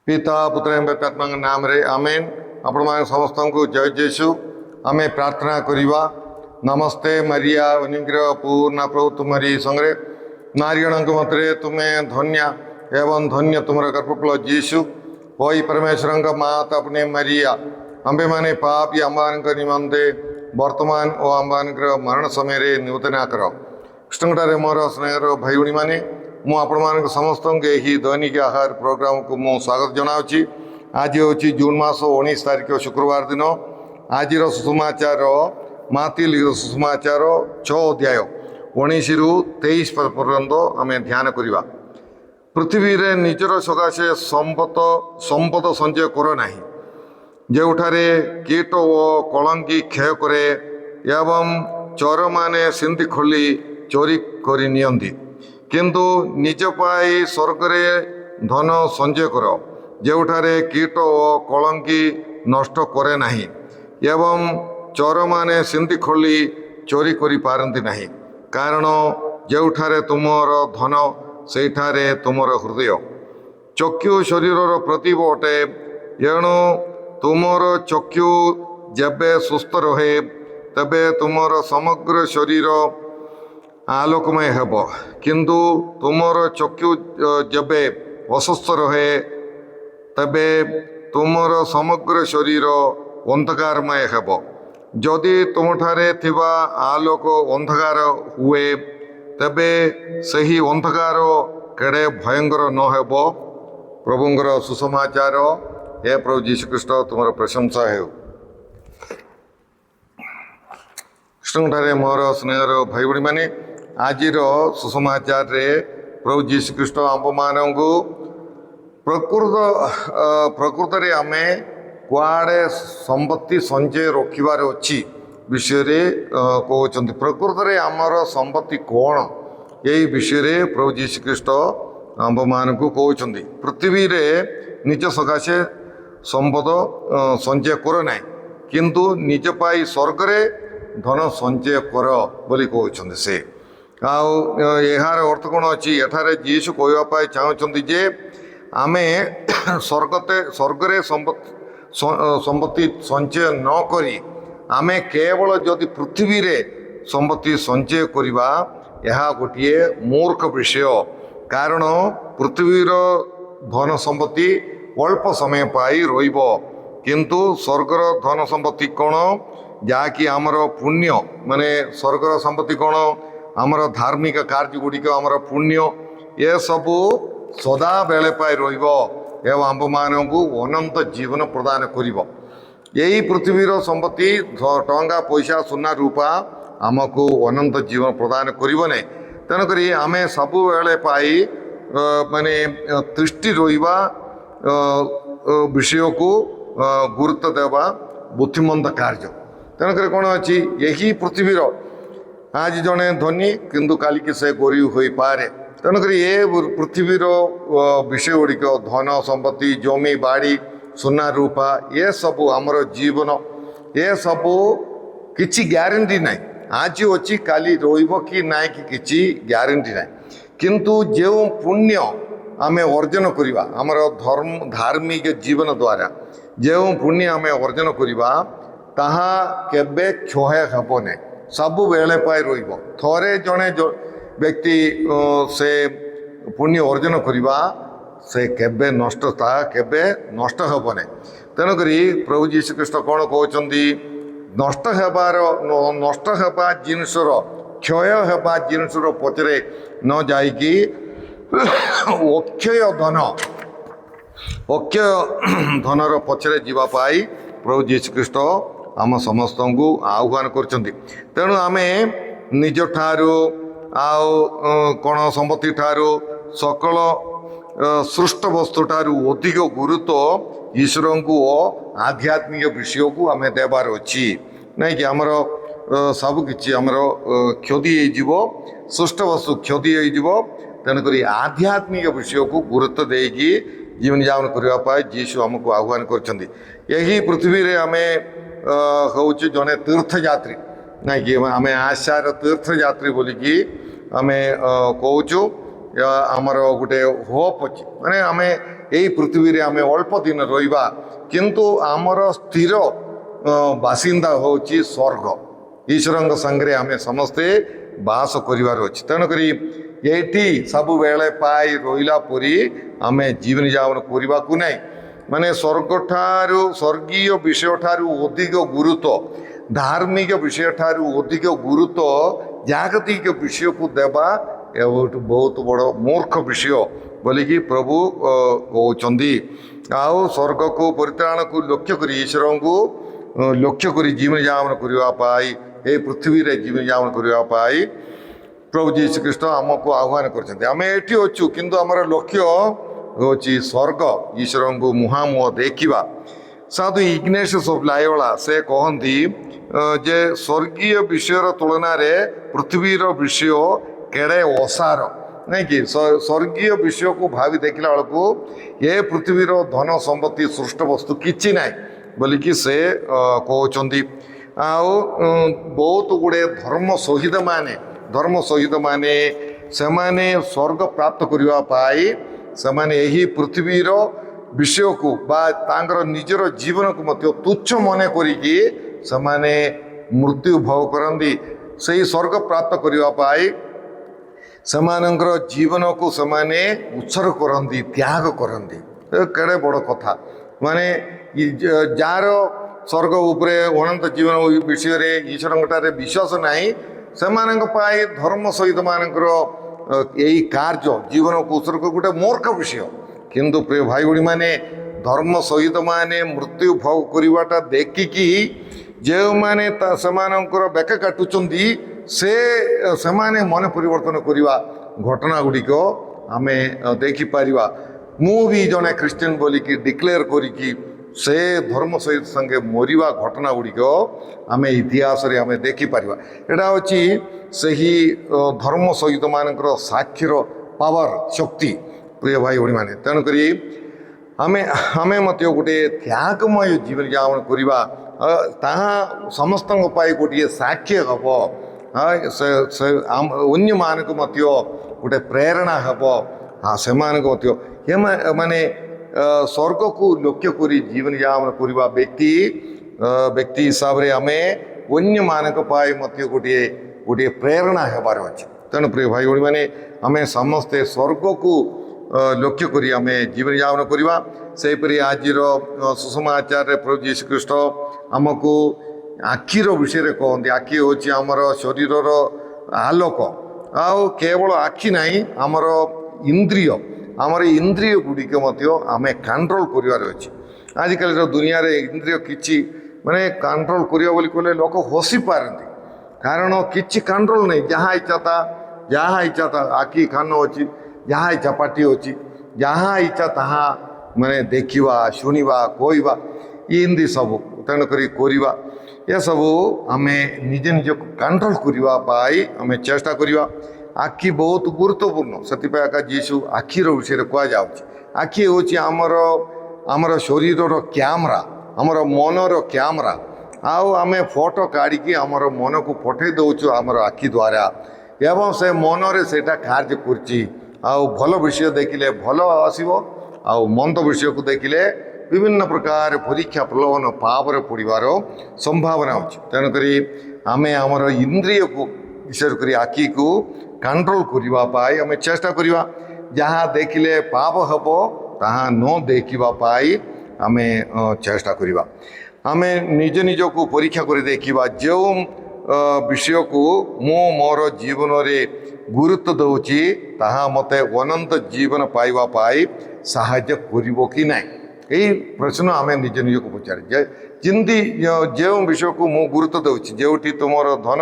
पिता पुत्र एवं नाम रे आमेन। आपण मान समस्त को जय जेसु आमे प्रार्थना करिबा। नमस्ते मरिया अनुग्रह पूर्ण प्रभु तुम्हारी संगे नारीगण मध्य तुम्हें धन्य एवं धन्य तुमर गर्भफल जीशु होई परमेश्वर माता अपने मरिया अंबे माने पापी अम्बान निमंते वर्तमान और अम्बान मरण समय नूतना कर कृष्णटारे मोर स्नेहर भाई भाई मैंने मुझे समस्त यही दैनिक आहार प्रोग्राम को मु स्वागत जनावि। आज हूँ जून मास 19 तारिख शुक्रवार दिन। आज सुसमाचार माती सुसमाचार 6 अध्याय 19 रु 23 पर्यंत आम ध्यान करवा। पृथ्वी रे निजर सकाशे संपद संचय कर ना जोठारे कीट और कलंकी क्षय करे एवं चोर माने सिंधि खोली चोरी करि नियंती किंतु निज पाई स्वर्गरे धन संचय कर जोठारे कीट और कलंकी नष्ट करे नाही एवं चोर माने सिंधि खोली चोरी करि पारंती नाही कारण जोठारे तुमर धन सेठारे तुमर हृदय। चक्षु शरीर प्रतीक अटे एणु तुमर चक्षु जेबे सुस्थ रहे तबे तुमर समग्र शरीर आलोकमय हेब किंतु तुमर चक्षु जेबे असुस्थ रहे तबे तुमर समग्र शरीर अंधकारमय हेब। जदि तुमठारे थिबा आलोक अंधकार हुए तबे सही अंधकार केड़े भयंकर न हेब। प्रभुंकर सुसमाचार। हे प्रभु जीशु ख्रीष्ट तुमर प्रशंसा है। कृष्णठारे मोर स्नेहर भाई भाई मैंने आज सुसमाचार रे प्रभु जीशु ख्रीष्ट आम मान प्रकृत रे आमे कुआड़े संपत्ति संचय रखिबार अच्छी विषय रे कहते। प्रकृत रे आमर संपत्ति कौन यही विषय रे प्रभु जीशु ख्रीष्ट आम मान को कहते। पृथ्वी रे निज सकाशे संपद संचय कर ना किंतु निज पाई स्वर्ग रे धन संचय कर बोली कहते से। यार अर्थ कौन अच्छी एठारे जीशु कहवाई चाहते जे आमे स्वर्गरे संपत्ति संचय न करी आमे केवल जदि पृथ्वी रे संपत्ति संचय करिबा यह गोटे मूर्ख विषय। कारण पृथ्वीर धन संपत्ति अल्प समय पाई रहिबो किंतु स्वर्गर धन संपत्ति कौन जहाँकि आमर पुण्य माने स्वर्गर संपत्ति कौन आमर धार्मिक कार्य गुड़िक आमर पुण्य ये सबू सदा बेले पाई रहिबो एवं आम मानू अनंत जीवन प्रदान करिबो। यही पृथ्वीर संपत्ति टंका पैसा सुना रूपा आमको अनंत जीवन प्रदान करिबो नै। तेणुक आम सबु बेले पाई माने दृष्टि रहिबा विषय को गुरुत्व देवा बुद्धिमंत कार्य। तेणुक कौन अच्छी यही पृथ्वीर आज जड़े धनी किंतु काली की से गरीब हो पारे। तेणुक ये पृथ्वीर विषय गुड़िक धन संपत्ति जमी बाड़ी सुना रूपा ये सबू आमर जीवन ये सबू किसी ग्यारंटी ना आज अच्छी काली रोइब कि ना कि किसी ग्यारंटी ना किंतु जो पुण्य आम अर्जन करवा आमर धार्मिक जीवन द्वारा जो पुण्य आम अर्जन करवा ताहा केबे क्षय हेब ना सबु बेले पाई रहिब। थरे जड़े व्यक्ति से पुण्य अर्जन करवा से केबे नष्ट ताहा केबे नष्ट हेब ना। तेणुक प्रभु जीशु ख्रीष्ट कौन कहते नष्ट हेबा जिनसर क्षय हेबा जिनसर पचरे न जाइकी अक्षय धनर पचरे जीवा पाई प्रभु जीशु ख्रीष्ट आम समस्त को आह्वान करछंती। तेणु आमे निज ठारू कौन संपत्ति ठारू सकल सृष्ट वस्तु ठारू अधिक गुरुत्व ईश्वर को आध्यात्मिक विषय को आम देवार अच्छी नहीं कि आमर सबकि आमर क्षति हो सृष्ट वस्तु क्षति हो। तेणुक आध्यात्मिक विषय को गुरुत्व देकी जीवन यापन करने जीशु आमको आह्वान करछंती। यही पृथ्वी रे आमे हूँ जड़े तीर्थयात्री ना कि आम आशार तीर्थयात्री बोलिकी आम कहूँ आमर गोटे होप अच्छी माने आम এই পৃথিবীରେ ଆମେ ଅଳ୍ପ ଦିନ ରହିବା କିନ୍ତୁ ଆମର ସ୍ଥିର ବାସିନ୍ଦା ହେଉଛି ସ୍ୱର୍ଗ। ଈଶ୍ୱରଙ୍କ ସାଙ୍ଗରେ ଆମେ ସମସ୍ତେ ବାସ କରିବାର ଅଛି। ତେଣୁକରି ଏଇଠି ସବୁବେଳେ ପାଇ ରହିଲା ପରି ଆମେ ଜୀବନଯାପନ କରିବାକୁ ନାହିଁ। ମାନେ ସ୍ୱର୍ଗଠାରୁ ସ୍ୱର୍ଗୀୟ ବିଷୟଠାରୁ ଅଧିକ ଗୁରୁତ୍ୱ, ଧାର୍ମିକ ବିଷୟଠାରୁ ଅଧିକ ଗୁରୁତ୍ୱ ଜାଗତିକ ବିଷୟକୁ ଦେବା ବହୁତ ବଡ଼ ମୂର୍ଖ ବିଷୟ ବୋଲିକି ପ୍ରଭୁ କହୁଛନ୍ତି। ଆଉ ସ୍ୱର୍ଗକୁ ପରିତ୍ରାଣକୁ ଲକ୍ଷ୍ୟ କରି ଈଶ୍ୱରଙ୍କୁ ଲକ୍ଷ୍ୟ କରି ଜୀବନଯାପନ କରିବା ପାଇଁ ଏ ପୃଥିବୀରେ ଜୀବନଯାପନ କରିବା ପାଇଁ ପ୍ରଭୁ ଯୀଶୁ ଖ୍ରୀଷ୍ଟ ଆମକୁ ଆହ୍ୱାନ କରିଛନ୍ତି। ଆମେ ଏଠି ଅଛୁ କିନ୍ତୁ ଆମର ଲକ୍ଷ୍ୟ ହେଉଛି ସ୍ୱର୍ଗ, ଈଶ୍ୱରଙ୍କୁ ମୁହାଁମୁହଁ ଦେଖିବା। ସାଧୁ ଇଗ୍ନେସିୟସ୍ ଅଫ୍ ଲାୟୋଲା ସେ କହନ୍ତି ଯେ ସ୍ୱର୍ଗୀୟ ବିଷୟର ତୁଳନାରେ ପୃଥିବୀର ବିଷୟ କେଡ଼େ ଅସାର, ନାଇଁକି? ସ୍ୱର୍ଗୀୟ ବିଷୟକୁ ଭାବି ଦେଖିଲା ବେଳକୁ ଏ ପୃଥିବୀର ଧନ ସମ୍ପତ୍ତି ସୃଷ୍ଟ ବସ୍ତୁ କିଛି ନାହିଁ ବୋଲିକି ସେ କହୁଛନ୍ତି। ଆଉ ବହୁତ ଗୁଡ଼ିଏ ଧର୍ମ ସହିତମାନେ ସେମାନେ ସ୍ୱର୍ଗ ପ୍ରାପ୍ତ କରିବା ପାଇଁ ସେମାନେ ଏହି ପୃଥିବୀର ବିଷୟକୁ ବା ତାଙ୍କର ନିଜର ଜୀବନକୁ ମଧ୍ୟ ତୁଚ୍ଛ ମନେ କରିକି ସେମାନେ ମୃତ୍ୟୁ ଭୋଗ କରନ୍ତି। ସେହି ସ୍ୱର୍ଗ ପ୍ରାପ୍ତ କରିବା ପାଇଁ ସେମାନଙ୍କର ଜୀବନକୁ ସେମାନେ ଉତ୍ସର୍ଗ କରନ୍ତି, ତ୍ୟାଗ କରନ୍ତି। କେଡ଼େ ବଡ଼ କଥା! ମାନେ ଯାହାର ସ୍ୱର୍ଗ ଉପରେ ଅନନ୍ତ ଜୀବନ ବିଷୟରେ ଈଶ୍ୱରଙ୍କଠାରେ ବିଶ୍ୱାସ ନାହିଁ, ସେମାନଙ୍କ ପାଇଁ ଧର୍ମ ସହିତମାନଙ୍କର ଏଇ କାର୍ଯ୍ୟ ଜୀବନକୁ ଉତ୍ସର୍ଗ ଗୋଟେ ମୂର୍ଖ ବିଷୟ। କିନ୍ତୁ ପ୍ରିୟ ଭାଇ ଭଉଣୀମାନେ, ଧର୍ମ ସହିତମାନେ ମୃତ୍ୟୁ ଭୋଗ କରିବାଟା ଦେଖିକି ଯେଉଁମାନେ ସେମାନଙ୍କର ବେକ କାଟୁଛନ୍ତି ସେମାନେ ମନ ପରିବର୍ତ୍ତନ କରିବା ଘଟଣା ଗୁଡ଼ିକ ଆମେ ଦେଖିପାରିବା। ମୁଁ ବି ଜଣେ ଖ୍ରୀଷ୍ଟିଆନ ବୋଲିକି ଡିକ୍ଲେୟାର କରିକି ସେ ଧର୍ମ ସହିତ ସାଙ୍ଗେ ମରିବା ଘଟଣା ଗୁଡ଼ିକ ଆମେ ଇତିହାସରେ ଆମେ ଦେଖିପାରିବା। ଏଇଟା ହେଉଛି ସେହି ଧର୍ମ ସହିତମାନଙ୍କର ସାକ୍ଷୀର ପାୱାର, ଶକ୍ତି। ପ୍ରିୟ ଭାଇ ଭଉଣୀମାନେ, ତେଣୁକରି ଆମେ ମଧ୍ୟ ଗୋଟିଏ ତ୍ୟାଗମୟ ଜୀବନଯାପନ କରିବା, ତାହା ସମସ୍ତଙ୍କ ପାଇଁ ଗୋଟିଏ ସାକ୍ଷୀ ହେବ। ଅନ୍ୟମାନଙ୍କୁ ମଧ୍ୟ ଗୋଟେ ପ୍ରେରଣା ହେବ। ସେମାନଙ୍କୁ ମଧ୍ୟ ମାନେ ସ୍ୱର୍ଗକୁ ଲକ୍ଷ୍ୟ କରି ଜୀବନଯାପନ କରିବା ବ୍ୟକ୍ତି ହିସାବରେ ଆମେ ଅନ୍ୟମାନଙ୍କ ପାଇଁ ମଧ୍ୟ ଗୋଟିଏ ପ୍ରେରଣା ହେବାର ଅଛି। ତେଣୁ ପ୍ରିୟ ଭାଇ ଭଉଣୀମାନେ, ଆମେ ସମସ୍ତେ ସ୍ୱର୍ଗକୁ ଲକ୍ଷ୍ୟ କରି ଆମେ ଜୀବନଯାପନ କରିବା। ସେହିପରି ଆଜିର ସୁସମାଚାରରେ ପ୍ରଭୁ ଯୀଶୁ ଖ୍ରୀଷ୍ଟ ଆମକୁ ଆଖିର ବିଷୟରେ କହନ୍ତି। ଆଖି ହେଉଛି ଆମର ଶରୀରର ଆଲୋକ। ଆଉ କେବଳ ଆଖି ନାହିଁ, ଆମର ଇନ୍ଦ୍ରିୟ ଗୁଡ଼ିକ ମଧ୍ୟ ଆମେ କଣ୍ଟ୍ରୋଲ କରିବାର ଅଛି। ଆଜିକାଲିର ଦୁନିଆରେ ଇନ୍ଦ୍ରିୟ କିଛି ମାନେ କଣ୍ଟ୍ରୋଲ କରିବା ବୋଲି କହିଲେ ଲୋକ ହସି ପାରନ୍ତି, କାରଣ କିଛି କଣ୍ଟ୍ରୋଲ ନାହିଁ। ଯାହା ଇଚ୍ଛା ତା ଆଖି କାନ ଅଛି, ଯାହା ଇଚ୍ଛା ପାଟି ଅଛି, ଯାହା ଇଚ୍ଛା ତାହା ମାନେ ଦେଖିବା, ଶୁଣିବା, କହିବା, ଏମିତି ସବୁ ତେଣୁକରି କରିବା। ଏସବୁ ଆମେ ନିଜକୁ କଣ୍ଟ୍ରୋଲ କରିବା ପାଇଁ ଆମେ ଚେଷ୍ଟା କରିବା। ଆଖି ବହୁତ ଗୁରୁତ୍ୱପୂର୍ଣ୍ଣ, ସେଥିପାଇଁ ଆକା ଯୀଶୁ ଆଖିର ବିଷୟରେ କୁହାଯାଉଛି। ଆଖି ହେଉଛି ଆମର ଶରୀରର କ୍ୟାମେରା, ଆମର ମନର କ୍ୟାମେରା। ଆଉ ଆମେ ଫଟୋ କାଢ଼ିକି ଆମର ମନକୁ ପଠାଇ ଦେଉଛୁ ଆମର ଆଖି ଦ୍ୱାରା, ଏବଂ ସେ ମନରେ ସେଇଟା କାର୍ଯ୍ୟ କରୁଛି। ଆଉ ଭଲ ବିଷୟ ଦେଖିଲେ ଭଲ ଆସିବ, ଆଉ ମନ୍ଦ ବିଷୟକୁ ଦେଖିଲେ ବିଭିନ୍ନ ପ୍ରକାର ପରୀକ୍ଷା ପ୍ରଲୋଭନ ପାପରେ ପଡ଼ିବାର ସମ୍ଭାବନା ଅଛି। ତେଣୁକରି ଆମେ ଆମର ଇନ୍ଦ୍ରିୟକୁ ବିଶେଷ କରି ଆଖିକୁ କଣ୍ଟ୍ରୋଲ କରିବା ପାଇଁ ଆମେ ଚେଷ୍ଟା କରିବା। ଯାହା ଦେଖିଲେ ପାପ ହେବ ତାହା ନ ଦେଖିବା ପାଇଁ ଆମେ ଚେଷ୍ଟା କରିବା। ଆମେ ନିଜକୁ ପରୀକ୍ଷା କରି ଦେଖିବା, ଯେଉଁ ବିଷୟକୁ ମୁଁ ମୋର ଜୀବନରେ ଗୁରୁତ୍ୱ ଦେଉଛି ତାହା ମୋତେ ଅନନ୍ତ ଜୀବନ ପାଇବା ପାଇଁ ସାହାଯ୍ୟ କରିବ କି ନାହିଁ। ଏହି ପ୍ରଶ୍ନ ଆମେ ନିଜକୁ ପଚାରେ। ଯେମିତି ଯେଉଁ ବିଷୟକୁ ମୁଁ ଗୁରୁତ୍ୱ ଦେଉଛି, ଯେଉଁଠି ତୁମର ଧନ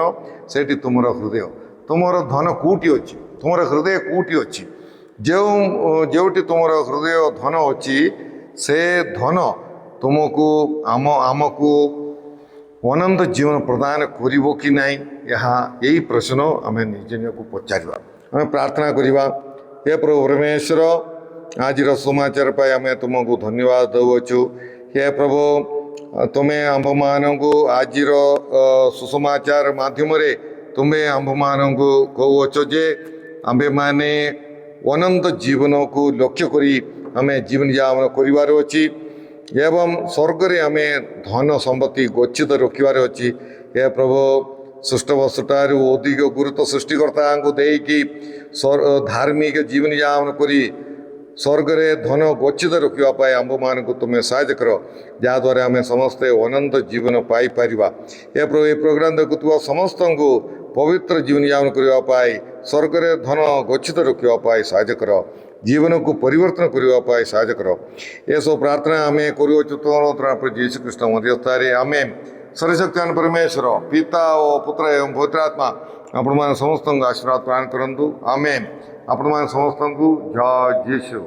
ସେଇଠି ତୁମର ହୃଦୟ। ତୁମର ଧନ କେଉଁଠି ଅଛି, ତୁମର ହୃଦୟ କେଉଁଠି ଅଛି? ଯେଉଁଠି ତୁମର ହୃଦୟ ଧନ ଅଛି, ସେ ଧନ ତୁମକୁ ଆମକୁ ଅନନ୍ତ ଜୀବନ ପ୍ରଦାନ କରିବ କି ନାହିଁ, ଏହି ପ୍ରଶ୍ନ ଆମେ ନିଜକୁ ପଚାରିବା। ଆମେ ପ୍ରାର୍ଥନା କରିବା। ହେ ପ୍ରଭୁ ପରମେଶ୍ୱର, ଆଜିର ସମାଚାର ପାଇଁ ଆମେ ତୁମକୁ ଧନ୍ୟବାଦ ଦେଉଅଛୁ। ହେ ପ୍ରଭୁ, ତୁମେ ଆମ୍ଭମାନଙ୍କୁ ଆଜିର ସୁସମାଚାର ମାଧ୍ୟମରେ ତୁମେ ଆମ୍ଭମାନଙ୍କୁ କହୁଅଛ ଯେ ଆମ୍ଭେମାନେ ଅନନ୍ତ ଜୀବନକୁ ଲକ୍ଷ୍ୟ କରି आमे जीवन यापन करिवार अछि एवं स्वर्ग रे आमे धन संपत्ति गच्छित रखिवार अछि। हे प्रभु सृष्ट वस्तुटारू अधिक गुरुत्व सृष्टिकर्ता को देकी धार्मिक जीवन यापन करी स्वर्ग रे धन गच्छित रखापी आंब मान को तुम्हें साहाय्य कर जहाद्वारा आम समस्ते अनंत जीवन पाई परिबा। हे प्रभु ये प्रोग्राम देखुवा समस्त को पवित्र जीवन यापन करने स्वर्ग रे धन गच्छित रखापी साहाय्य कर जीवन को परिवर्तन करने साहाय्य कर। ये सब प्रार्थना आम कर जीशु कृष्ण मध्यस्थारे आम सर्वशक्तिमान परमेश्वर पिता और पुत्र एवं पवित्रात्मा आपण मान समस्त आशीर्वाद प्रदान करंतु। आमेन। आपण मान समस्त जय जीशु।